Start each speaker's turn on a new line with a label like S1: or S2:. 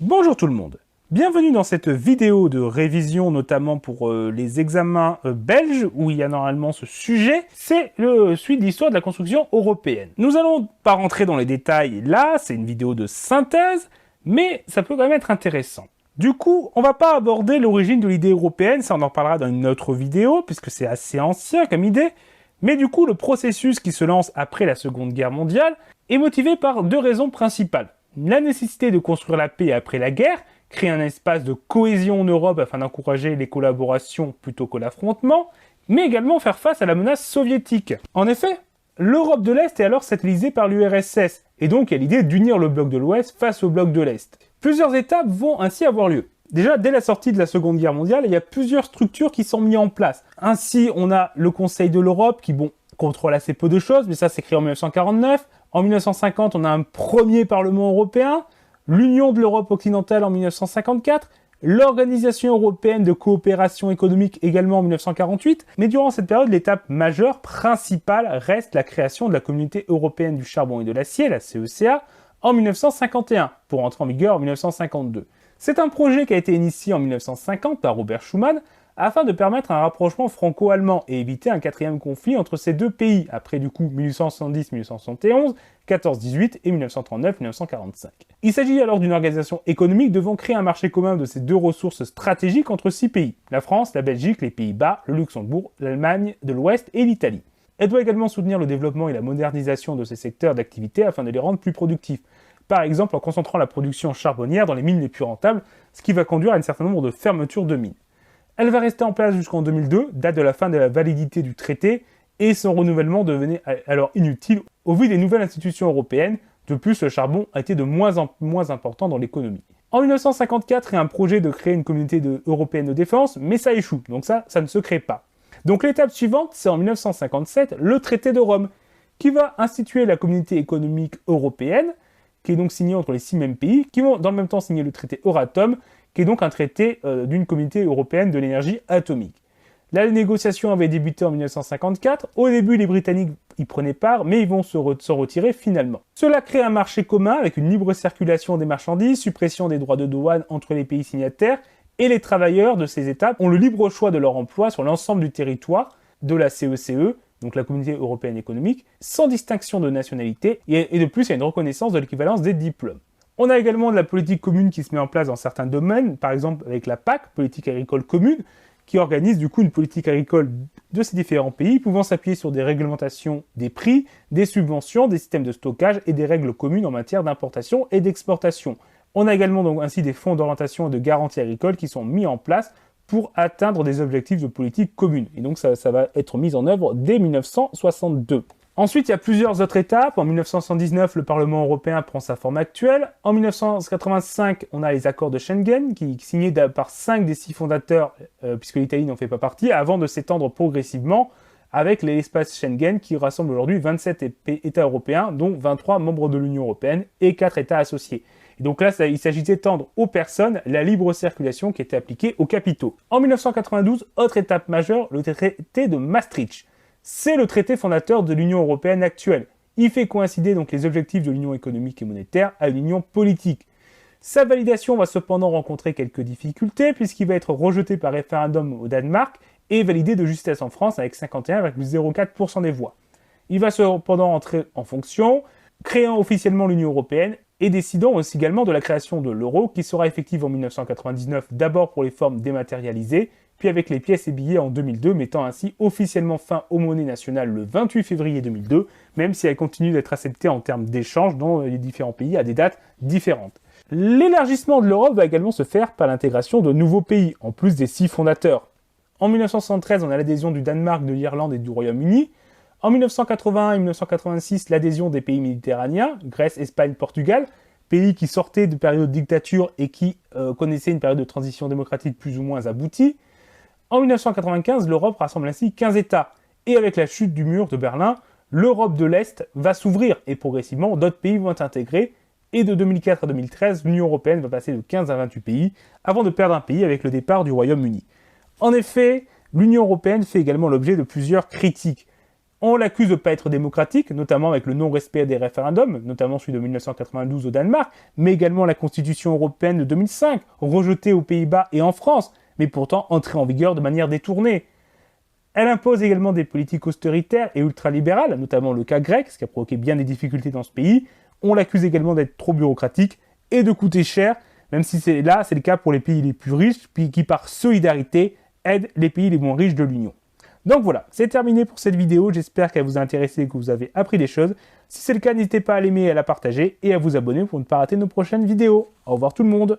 S1: Bonjour tout le monde, bienvenue dans cette vidéo de révision notamment pour les examens belges où il y a normalement ce sujet, c'est le suite d'histoire de la construction européenne. Nous allons pas rentrer dans les détails là, c'est une vidéo de synthèse, mais ça peut quand même être intéressant. Du coup, on va pas aborder l'origine de l'idée européenne, ça on en reparlera dans une autre vidéo puisque c'est assez ancien comme idée, mais du coup le processus qui se lance après la Seconde Guerre mondiale est motivé par deux raisons principales. La nécessité de construire la paix après la guerre, créer un espace de cohésion en Europe afin d'encourager les collaborations plutôt que l'affrontement, mais également faire face à la menace soviétique. En effet, l'Europe de l'Est est alors satellisée par l'URSS, et donc il y a l'idée d'unir le bloc de l'Ouest face au bloc de l'Est. Plusieurs étapes vont ainsi avoir lieu. Déjà, dès la sortie de la Seconde Guerre mondiale, il y a plusieurs structures qui sont mises en place. Ainsi, on a le Conseil de l'Europe qui, contrôle assez peu de choses, mais ça c'est créé en 1949. En 1950, on a un premier Parlement européen, l'Union de l'Europe occidentale en 1954, l'Organisation européenne de coopération économique également en 1948, mais durant cette période, l'étape majeure, principale, reste la création de la Communauté européenne du charbon et de l'acier, la CECA, en 1951, pour entrer en vigueur en 1952. C'est un projet qui a été initié en 1950 par Robert Schuman, afin de permettre un rapprochement franco-allemand et éviter un quatrième conflit entre ces deux pays, après du coup 1870-1871, 14-18 et 1939-1945. Il s'agit alors d'une organisation économique devant créer un marché commun de ces deux ressources stratégiques entre 6 pays, la France, la Belgique, les Pays-Bas, le Luxembourg, l'Allemagne de l'Ouest et l'Italie. Elle doit également soutenir le développement et la modernisation de ces secteurs d'activité afin de les rendre plus productifs, par exemple en concentrant la production charbonnière dans les mines les plus rentables, ce qui va conduire à un certain nombre de fermetures de mines. Elle va rester en place jusqu'en 2002, date de la fin de la validité du traité, et son renouvellement devenait alors inutile au vu des nouvelles institutions européennes. De plus, le charbon a été de moins en moins important dans l'économie. En 1954, il y a un projet de créer une communauté européenne de défense, mais ça échoue, donc ça ne se crée pas. Donc l'étape suivante, c'est en 1957, le traité de Rome, qui va instituer la communauté économique européenne, qui est donc signé entre les 6 mêmes pays, qui vont dans le même temps signer le traité Euratom, qui est donc un traité d'une communauté européenne de l'énergie atomique. La négociation avait débuté en 1954. Au début, les Britanniques y prenaient part, mais ils vont s'en retirer finalement. Cela crée un marché commun avec une libre circulation des marchandises, suppression des droits de douane entre les pays signataires, et les travailleurs de ces États ont le libre choix de leur emploi sur l'ensemble du territoire de la CECE, donc la Communauté Européenne Économique, sans distinction de nationalité, et de plus, il y a une reconnaissance de l'équivalence des diplômes. On a également de la politique commune qui se met en place dans certains domaines, par exemple avec la PAC, politique agricole commune, qui organise du coup une politique agricole de ces différents pays, pouvant s'appuyer sur des réglementations des prix, des subventions, des systèmes de stockage et des règles communes en matière d'importation et d'exportation. On a également donc ainsi des fonds d'orientation et de garantie agricole qui sont mis en place pour atteindre des objectifs de politique commune. Et donc ça va être mis en œuvre dès 1962. Ensuite, il y a plusieurs autres étapes. En 1979, le Parlement européen prend sa forme actuelle. En 1985, on a les accords de Schengen, qui signés par 5 des 6 fondateurs, puisque l'Italie n'en fait pas partie, avant de s'étendre progressivement avec l'espace Schengen, qui rassemble aujourd'hui 27 États européens, dont 23 membres de l'Union européenne et 4 États associés. Et donc là, il s'agit d'étendre aux personnes la libre circulation qui était appliquée aux capitaux. En 1992, autre étape majeure, le traité de Maastricht. C'est le traité fondateur de l'Union européenne actuelle. Il fait coïncider donc les objectifs de l'Union économique et monétaire à une union politique. Sa validation va cependant rencontrer quelques difficultés puisqu'il va être rejeté par référendum au Danemark et validé de justesse en France avec 51,04% des voix. Il va cependant entrer en fonction, créant officiellement l'Union européenne et décidant aussi également de la création de l'euro qui sera effective en 1999 d'abord pour les formes dématérialisées, puis avec les pièces et billets en 2002, mettant ainsi officiellement fin aux monnaies nationales le 28 février 2002, même si elles continuent d'être acceptées en termes d'échange dans les différents pays à des dates différentes. L'élargissement de l'Europe va également se faire par l'intégration de nouveaux pays, en plus des 6 fondateurs. En 1973, on a l'adhésion du Danemark, de l'Irlande et du Royaume-Uni. En 1981 et 1986, l'adhésion des pays méditerranéens, Grèce, Espagne, Portugal, pays qui sortaient de périodes de dictature et qui connaissaient une période de transition démocratique plus ou moins aboutie. En 1995, l'Europe rassemble ainsi 15 États, et avec la chute du mur de Berlin, l'Europe de l'Est va s'ouvrir, et progressivement, d'autres pays vont être intégrés, et de 2004 à 2013, l'Union européenne va passer de 15 à 28 pays, avant de perdre un pays avec le départ du Royaume-Uni. En effet, l'Union européenne fait également l'objet de plusieurs critiques. On l'accuse de ne pas être démocratique, notamment avec le non-respect des référendums, notamment celui de 1992 au Danemark, mais également la Constitution européenne de 2005, rejetée aux Pays-Bas et en France, mais pourtant entrée en vigueur de manière détournée. Elle impose également des politiques austéritaires et ultralibérales, notamment le cas grec, ce qui a provoqué bien des difficultés dans ce pays. On l'accuse également d'être trop bureaucratique et de coûter cher, même si c'est le cas pour les pays les plus riches, puis qui par solidarité aident les pays les moins riches de l'Union. Donc voilà, c'est terminé pour cette vidéo, j'espère qu'elle vous a intéressé et que vous avez appris des choses. Si c'est le cas, n'hésitez pas à l'aimer et à la partager et à vous abonner pour ne pas rater nos prochaines vidéos. Au revoir tout le monde!